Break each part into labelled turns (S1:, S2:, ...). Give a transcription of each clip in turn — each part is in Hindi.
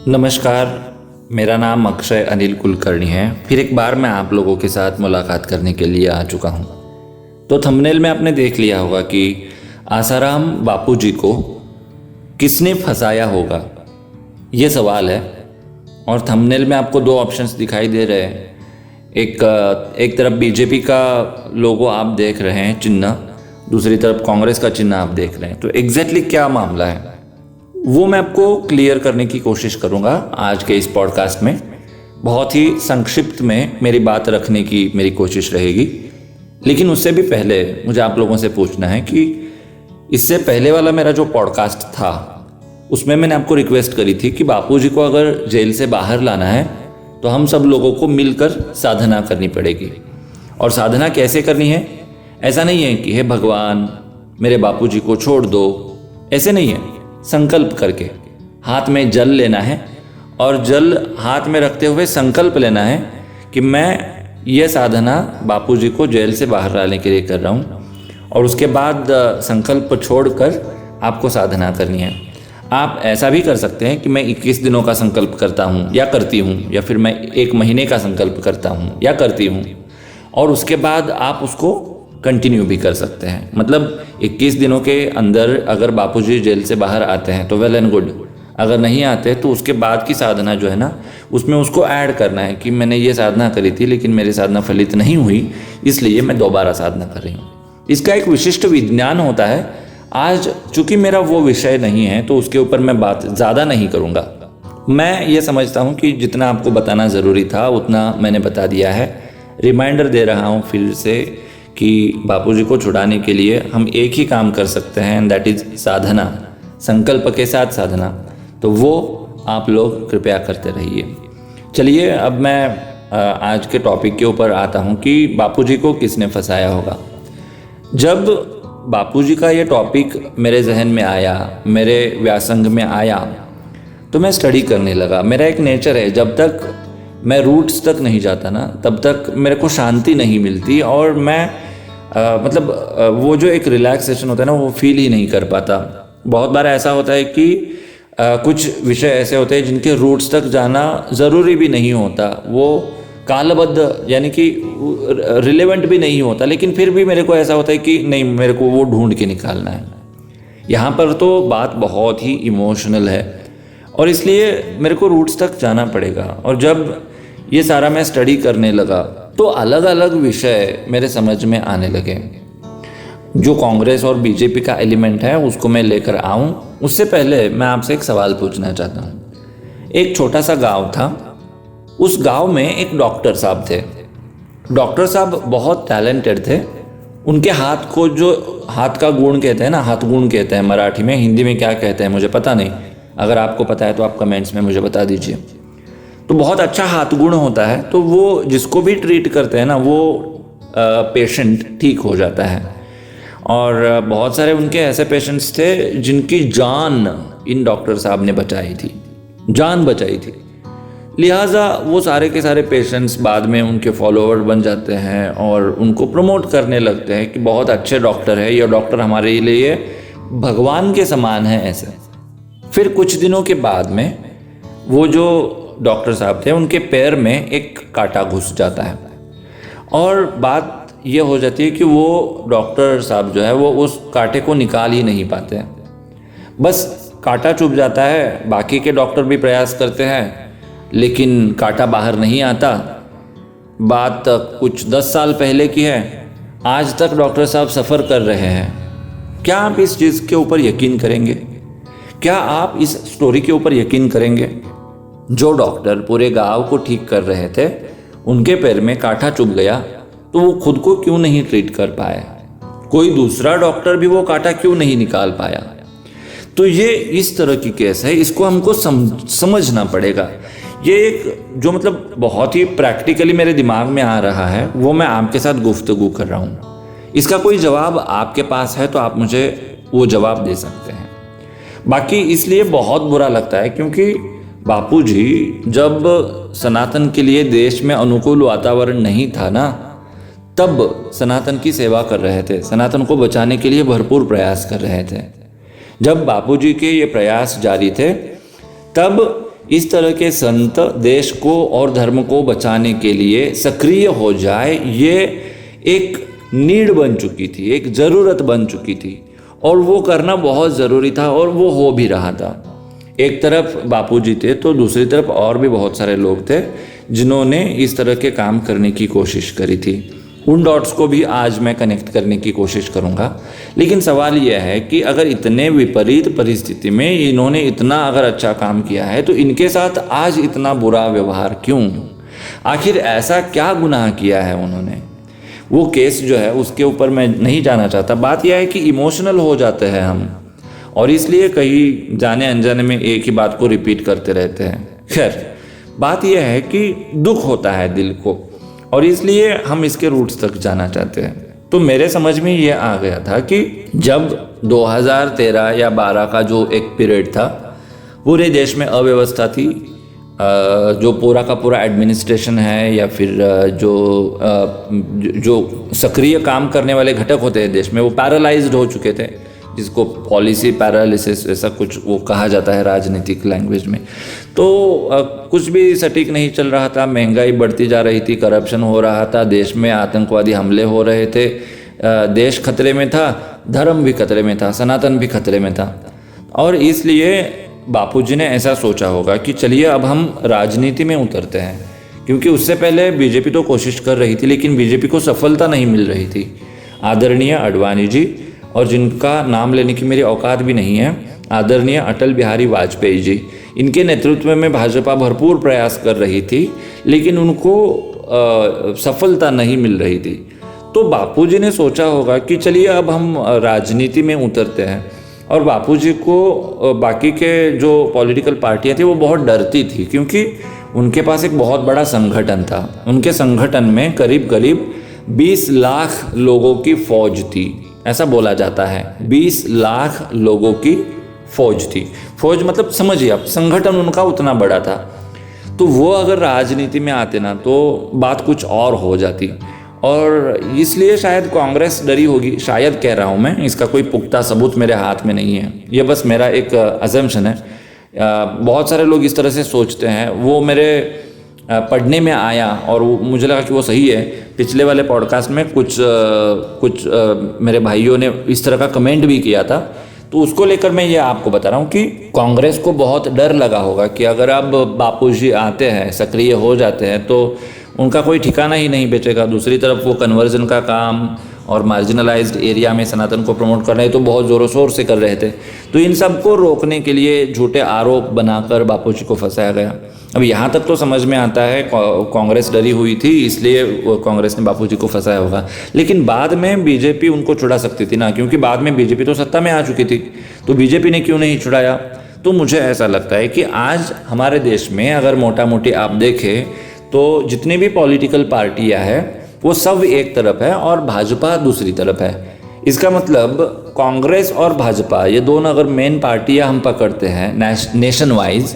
S1: नमस्कार। मेरा नाम अक्षय अनिल कुलकर्णी है। फिर एक बार मैं आप लोगों के साथ मुलाकात करने के लिए आ चुका हूँ। तो थंबनेल में आपने देख लिया होगा कि आसाराम बापू जी को किसने फंसाया होगा, ये सवाल है। और थंबनेल में आपको दो ऑप्शंस दिखाई दे रहे हैं। एक तरफ बीजेपी का लोगो आप देख रहे हैं, चिन्ह, दूसरी तरफ कांग्रेस का चिन्ह आप देख रहे हैं। तो एग्जैक्टली क्या मामला है वो मैं आपको क्लियर करने की कोशिश करूंगा आज के इस पॉडकास्ट में। बहुत ही संक्षिप्त में मेरी बात रखने की मेरी कोशिश रहेगी। लेकिन उससे भी पहले मुझे आप लोगों से पूछना है कि इससे पहले वाला मेरा जो पॉडकास्ट था उसमें मैंने आपको रिक्वेस्ट करी थी कि बापूजी को अगर जेल से बाहर लाना है तो हम सब लोगों को मिलकर साधना करनी पड़ेगी। और साधना कैसे करनी है? ऐसा नहीं है कि हे भगवान मेरे बापूजी को छोड़ दो, ऐसे नहीं है। संकल्प करके हाथ में जल लेना है और जल हाथ में रखते हुए संकल्प लेना है कि मैं ये साधना बापूजी को जेल से बाहर लाने के लिए कर रहा हूँ। और उसके बाद संकल्प छोड़कर आपको साधना करनी है। आप ऐसा भी कर सकते हैं कि मैं 21 दिनों का संकल्प करता हूँ या करती हूँ, या फिर मैं 1 महीने का संकल्प करता हूँ या करती हूँ, और उसके बाद आप उसको कंटिन्यू भी कर सकते हैं। मतलब 21 दिनों के अंदर अगर बापूजी जेल से बाहर आते हैं तो वेल एंड गुड। अगर नहीं आते तो उसके बाद की साधना जो है ना, उसमें उसको ऐड करना है कि मैंने ये साधना करी थी लेकिन मेरी साधना फलित नहीं हुई, इसलिए मैं दोबारा साधना कर रही हूँ। इसका एक विशिष्ट विज्ञान होता है। आज चूंकि मेरा वो विषय नहीं है तो उसके ऊपर मैं बात ज़्यादा नहीं करूँगा। मैं ये समझता हूँ कि जितना आपको बताना ज़रूरी था उतना मैंने बता दिया है। रिमाइंडर दे रहा हूँ फिर से कि बापूजी को छुड़ाने के लिए हम एक ही काम कर सकते हैं, एंड दैट इज़ साधना, संकल्प के साथ साधना। तो वो आप लोग कृपया करते रहिए। चलिए अब मैं आज के टॉपिक के ऊपर आता हूँ कि बापूजी को किसने फंसाया होगा। जब बापूजी का ये टॉपिक मेरे जहन में आया, मेरे व्यासंग में आया, तो मैं स्टडी करने लगा। मेरा एक नेचर है, जब तक मैं रूट्स तक नहीं जाता ना तब तक मेरे को शांति नहीं मिलती, और मैं वो जो एक रिलैक्सेशन होता है ना वो फील ही नहीं कर पाता। बहुत बार ऐसा होता है कि कुछ विषय ऐसे होते हैं जिनके रूट्स तक जाना ज़रूरी भी नहीं होता, वो कालबद्ध यानी कि रिलेवेंट भी नहीं होता, लेकिन फिर भी मेरे को ऐसा होता है कि नहीं, मेरे को वो ढूंढ के निकालना है। यहाँ पर तो बात बहुत ही इमोशनल है और इसलिए मेरे को रूट्स तक जाना पड़ेगा। और जब ये सारा मैं स्टडी करने लगा तो अलग अलग विषय मेरे समझ में आने लगे। जो कांग्रेस और बीजेपी का एलिमेंट है उसको मैं लेकर आऊँ, उससे पहले मैं आपसे एक सवाल पूछना चाहता हूँ। एक छोटा सा गांव था, उस गांव में एक डॉक्टर साहब थे। डॉक्टर साहब बहुत टैलेंटेड थे। उनके हाथ को, जो हाथ का गुण कहते हैं ना, हाथ गुण कहते हैं मराठी में, हिंदी में क्या कहते हैं मुझे पता नहीं। अगर आपको पता है तो आप कमेंट्स में मुझे बता दीजिए। तो बहुत अच्छा हाथ गुण होता है, तो वो जिसको भी ट्रीट करते हैं ना वो पेशेंट ठीक हो जाता है। और बहुत सारे उनके ऐसे पेशेंट्स थे जिनकी जान इन डॉक्टर साहब ने बचाई थी, जान बचाई थी। लिहाजा वो सारे के सारे पेशेंट्स बाद में उनके फॉलोअर बन जाते हैं और उनको प्रमोट करने लगते हैं कि बहुत अच्छे डॉक्टर है, ये डॉक्टर हमारे लिए भगवान के समान है। ऐसे फिर कुछ दिनों के बाद में वो जो डॉक्टर साहब थे उनके पैर में एक कांटा घुस जाता है, और बात ये हो जाती है कि वो डॉक्टर साहब जो है वो उस कांटे को निकाल ही नहीं पाते। बस कांटा चुभ जाता है, बाकी के डॉक्टर भी प्रयास करते हैं लेकिन कांटा बाहर नहीं आता। बात कुछ 10 साल पहले की है, आज तक डॉक्टर साहब सफ़र कर रहे हैं। क्या आप इस चीज़ के ऊपर यकीन करेंगे? क्या आप इस स्टोरी के ऊपर यकीन करेंगे? जो डॉक्टर पूरे गांव को ठीक कर रहे थे, उनके पैर में कांटा चुभ गया तो वो खुद को क्यों नहीं ट्रीट कर पाए? कोई दूसरा डॉक्टर भी वो कांटा क्यों नहीं निकाल पाया? तो ये इस तरह की केस है, इसको हमको समझना पड़ेगा। ये एक जो बहुत ही प्रैक्टिकली मेरे दिमाग में आ रहा है वो मैं आपके साथ गुफ्तगू कर रहा हूँ। इसका कोई जवाब आपके पास है तो आप मुझे वो जवाब दे सकते हैं। बाकी इसलिए बहुत बुरा लगता है क्योंकि बापूजी जब सनातन के लिए देश में अनुकूल वातावरण नहीं था ना, तब सनातन की सेवा कर रहे थे, सनातन को बचाने के लिए भरपूर प्रयास कर रहे थे। जब बापूजी के ये प्रयास जारी थे तब इस तरह के संत देश को और धर्म को बचाने के लिए सक्रिय हो जाए, ये एक नीड बन चुकी थी, एक ज़रूरत बन चुकी थी और वो करना बहुत ज़रूरी था और वो हो भी रहा था। एक तरफ बापूजी थे तो दूसरी तरफ और भी बहुत सारे लोग थे जिन्होंने इस तरह के काम करने की कोशिश करी थी। उन डॉट्स को भी आज मैं कनेक्ट करने की कोशिश करूंगा। लेकिन सवाल यह है कि अगर इतने विपरीत परिस्थिति में इन्होंने इतना अगर अच्छा काम किया है तो इनके साथ आज इतना बुरा व्यवहार क्यों? आखिर ऐसा क्या गुनाह किया है उन्होंने? वो केस जो है उसके ऊपर मैं नहीं जाना चाहता। बात यह है कि इमोशनल हो जाते हैं हम और इसलिए कहीं जाने अनजाने में एक ही बात को रिपीट करते रहते हैं। खैर, बात यह है कि दुख होता है दिल को और इसलिए हम इसके रूट्स तक जाना चाहते हैं। तो मेरे समझ में ये आ गया था कि जब 2013 या 12 का जो एक पीरियड था, पूरे देश में अव्यवस्था थी, जो पूरा का पूरा एडमिनिस्ट्रेशन है या फिर जो सक्रिय काम करने वाले घटक होते हैं देश में, वो पैरालाइज्ड हो चुके थे, जिसको पॉलिसी पैरालिसिस ऐसा कुछ वो कहा जाता है राजनीतिक लैंग्वेज में। तो कुछ भी सटीक नहीं चल रहा था, महंगाई बढ़ती जा रही थी, करप्शन हो रहा था, देश में आतंकवादी हमले हो रहे थे, देश खतरे में था, धर्म भी खतरे में था, सनातन भी खतरे में था। और इसलिए बापूजी ने ऐसा सोचा होगा कि चलिए अब हम राजनीति में उतरते हैं, क्योंकि उससे पहले बीजेपी तो कोशिश कर रही थी लेकिन बीजेपी को सफलता नहीं मिल रही थी। आदरणीय आडवाणी जी, और जिनका नाम लेने की मेरी औकात भी नहीं है, आदरणीय अटल बिहारी वाजपेयी जी, इनके नेतृत्व में भाजपा भरपूर प्रयास कर रही थी लेकिन उनको सफलता नहीं मिल रही थी। तो बापूजी ने सोचा होगा कि चलिए अब हम राजनीति में उतरते हैं। और बापूजी को बाकी के जो पॉलिटिकल पार्टियां थी वो बहुत डरती थी, क्योंकि उनके पास एक बहुत बड़ा संगठन था। उनके संगठन में करीब करीब 20 लाख लोगों की फौज थी, ऐसा बोला जाता है। 20 लाख लोगों की फौज थी। फौज मतलब समझिए आप, संगठन उनका उतना बड़ा था। तो वो अगर राजनीति में आते ना तो बात कुछ और हो जाती, और इसलिए शायद कांग्रेस डरी होगी। शायद कह रहा हूँ मैं, इसका कोई पुख्ता सबूत मेरे हाथ में नहीं है, ये बस मेरा एक अजम्पशन है। बहुत सारे लोग इस तरह से सोचते हैं। वो मेरे पढ़ने में आया और मुझे लगा कि वो सही है। पिछले वाले पॉडकास्ट में कुछ मेरे भाइयों ने इस तरह का कमेंट भी किया था, तो उसको लेकर मैं ये आपको बता रहा हूँ कि कांग्रेस को बहुत डर लगा होगा कि अगर अब बापूजी आते हैं, सक्रिय हो जाते हैं, तो उनका कोई ठिकाना ही नहीं बचेगा। दूसरी तरफ वो कन्वर्जन का काम और मार्जिनलाइज्ड एरिया में सनातन को प्रमोट कर रहे तो बहुत ज़ोरों शोर से कर रहे थे। तो इन सब को रोकने के लिए झूठे आरोप बनाकर बापूजी को फंसाया गया। अब यहाँ तक तो समझ में आता है कांग्रेस डरी हुई थी, इसलिए कांग्रेस ने बापूजी को फंसाया होगा। लेकिन बाद में बीजेपी उनको छुड़ा सकती थी ना, क्योंकि बाद में बीजेपी तो सत्ता में आ चुकी थी, तो बीजेपी ने क्यों नहीं छुड़ाया? तो मुझे ऐसा लगता है कि आज हमारे देश में अगर मोटा मोटी आप देखें तो जितनी भी पॉलिटिकल पार्टियां हैं वो सब एक तरफ है और भाजपा दूसरी तरफ है। इसका मतलब कांग्रेस और भाजपा, ये दोनों अगर मेन पार्टियां हम पकड़ते हैं नेशन वाइज,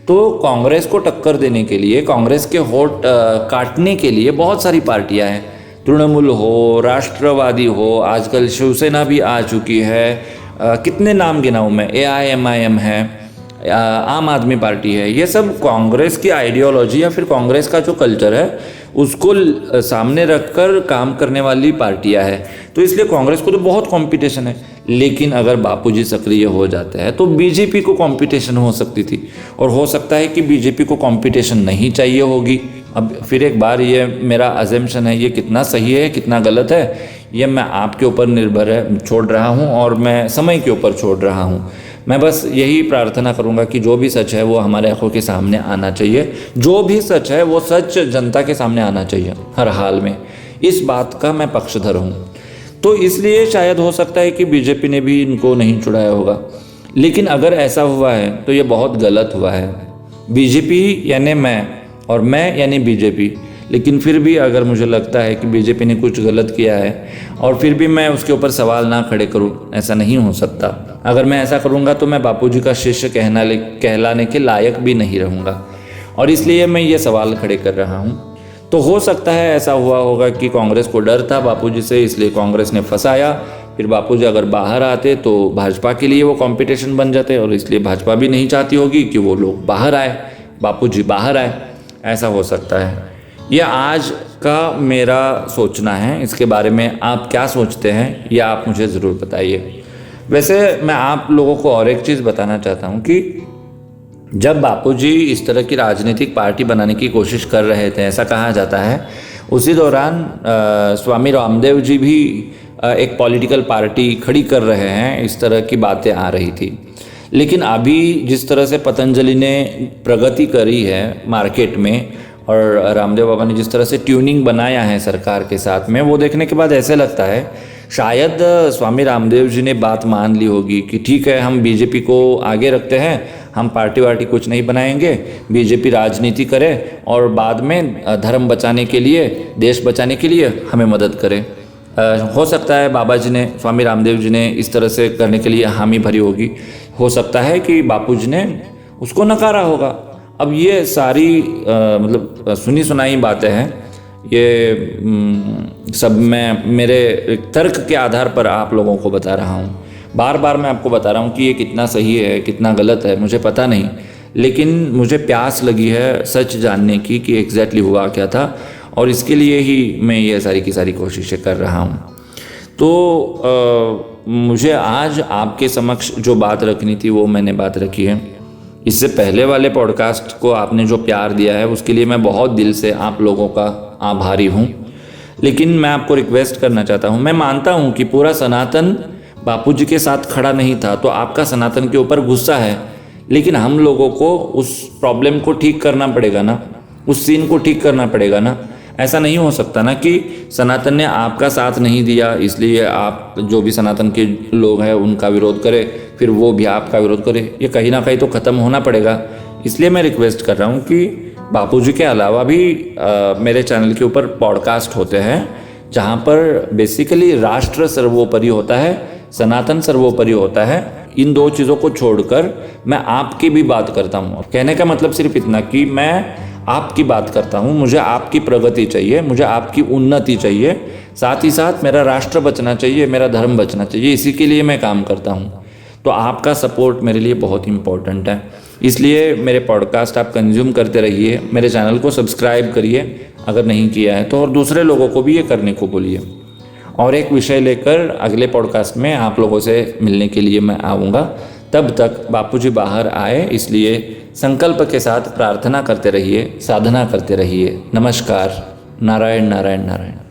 S1: तो कांग्रेस को टक्कर देने के लिए, कांग्रेस के होट काटने के लिए बहुत सारी पार्टियां हैं। तृणमूल हो, राष्ट्रवादी हो, आजकल शिवसेना भी आ चुकी है, कितने नाम गिनाऊं मैं, AIMIM है, आम आदमी पार्टी है। ये सब कांग्रेस की आइडियोलॉजी या फिर कांग्रेस का जो कल्चर है उसको सामने रखकर काम करने वाली पार्टियां हैं। तो इसलिए कांग्रेस को तो बहुत कंपटीशन है। लेकिन अगर बापूजी सक्रिय हो जाते हैं तो बीजेपी को कंपटीशन हो सकती थी, और हो सकता है कि बीजेपी को कंपटीशन नहीं चाहिए होगी। अब फिर एक बार, ये मेरा अजम्पशन है, ये कितना सही है कितना गलत है ये मैं आपके ऊपर निर्भर है छोड़ रहा हूँ, और मैं समय के ऊपर छोड़ रहा हूँ। मैं बस यही प्रार्थना करूंगा कि जो भी सच है वो हमारे आंखों के सामने आना चाहिए, जो भी सच है वो सच जनता के सामने आना चाहिए हर हाल में। इस बात का मैं पक्षधर हूँ। तो इसलिए शायद हो सकता है कि बीजेपी ने भी इनको नहीं छुड़ाया होगा। लेकिन अगर ऐसा हुआ है तो ये बहुत गलत हुआ है। बीजेपी यानी मैं और मैं यानी बीजेपी। लेकिन फिर भी अगर मुझे लगता है कि बीजेपी ने कुछ गलत किया है और फिर भी मैं उसके ऊपर सवाल ना खड़े करूं, ऐसा नहीं हो सकता। अगर मैं ऐसा करूंगा तो मैं बापूजी का शिष्य कहलाने के लायक भी नहीं रहूंगा, और इसलिए मैं ये सवाल खड़े कर रहा हूं। तो हो सकता है ऐसा हुआ होगा कि कांग्रेस को डर था बापूजी से, इसलिए कांग्रेस ने फंसाया, फिर बापूजी अगर बाहर आते तो भाजपा के लिए वो कंपटीशन बन जाते, और इसलिए भाजपा भी नहीं चाहती होगी कि वो लोग बाहर आए, बापूजी बाहर आए। ऐसा हो सकता है। यह आज का मेरा सोचना है। इसके बारे में आप क्या सोचते हैं या आप मुझे ज़रूर बताइए। वैसे मैं आप लोगों को और एक चीज़ बताना चाहता हूँ कि जब बापूजी इस तरह की राजनीतिक पार्टी बनाने की कोशिश कर रहे थे, ऐसा कहा जाता है, उसी दौरान स्वामी रामदेव जी भी एक पॉलिटिकल पार्टी खड़ी कर रहे हैं, इस तरह की बातें आ रही थी। लेकिन अभी जिस तरह से पतंजलि ने प्रगति करी है मार्केट में और रामदेव बाबा ने जिस तरह से ट्यूनिंग बनाया है सरकार के साथ में, वो देखने के बाद ऐसे लगता है शायद स्वामी रामदेव जी ने बात मान ली होगी कि ठीक है, हम बीजेपी को आगे रखते हैं, हम पार्टी वार्टी कुछ नहीं बनाएंगे, बीजेपी राजनीति करे और बाद में धर्म बचाने के लिए, देश बचाने के लिए हमें मदद करे। हो सकता है बाबा जी ने, स्वामी रामदेव जी ने इस तरह से करने के लिए हामी भरी होगी। हो सकता है कि बापूजी ने उसको नकारा होगा। अब ये सारी मतलब सुनी सुनाई बातें हैं, ये सब मैं मेरे तर्क के आधार पर आप लोगों को बता रहा हूँ। बार बार मैं आपको बता रहा हूँ कि ये कितना सही है कितना गलत है मुझे पता नहीं, लेकिन मुझे प्यास लगी है सच जानने की कि एग्जैक्टली हुआ क्या था, और इसके लिए ही मैं ये सारी की सारी कोशिशें कर रहा हूँ। तो मुझे आज आपके समक्ष जो बात रखनी थी वो मैंने बात रखी है। इससे पहले वाले पॉडकास्ट को आपने जो प्यार दिया है उसके लिए मैं बहुत दिल से आप लोगों का आभारी हूँ। लेकिन मैं आपको रिक्वेस्ट करना चाहता हूँ, मैं मानता हूँ कि पूरा सनातन बापूजी के साथ खड़ा नहीं था, तो आपका सनातन के ऊपर गुस्सा है, लेकिन हम लोगों को उस प्रॉब्लम को ठीक करना पड़ेगा ना, उस सीन को ठीक करना पड़ेगा ना। ऐसा नहीं हो सकता ना कि सनातन ने आपका साथ नहीं दिया इसलिए आप जो भी सनातन के लोग हैं उनका विरोध करें, फिर वो भी आपका विरोध करें। ये कहीं ना कहीं तो ख़त्म होना पड़ेगा। इसलिए मैं रिक्वेस्ट कर रहा हूँ कि बापूजी के अलावा भी मेरे चैनल के ऊपर पॉडकास्ट होते हैं जहाँ पर बेसिकली राष्ट्र सर्वोपरि होता है, सनातन सर्वोपरि होता है। इन दो चीज़ों को छोड़कर मैं आपकी भी बात करता हूँ। कहने का मतलब सिर्फ इतना कि मैं आपकी बात करता हूँ, मुझे आपकी प्रगति चाहिए, मुझे आपकी उन्नति चाहिए, साथ ही साथ मेरा राष्ट्र बचना चाहिए, मेरा धर्म बचना चाहिए। इसी के लिए मैं काम करता हूँ। तो आपका सपोर्ट मेरे लिए बहुत इम्पोर्टेंट है। इसलिए मेरे पॉडकास्ट आप कंज्यूम करते रहिए, मेरे चैनल को सब्सक्राइब करिए अगर नहीं किया है तो, और दूसरे लोगों को भी ये करने को बोलिए। और एक विषय लेकर अगले पॉडकास्ट में आप लोगों से मिलने के लिए मैं आऊँगा। तब तक बापूजी बाहर आए, इसलिए संकल्प के साथ प्रार्थना करते रहिए, साधना करते रहिए। नमस्कार। नारायण नारायण नारायण।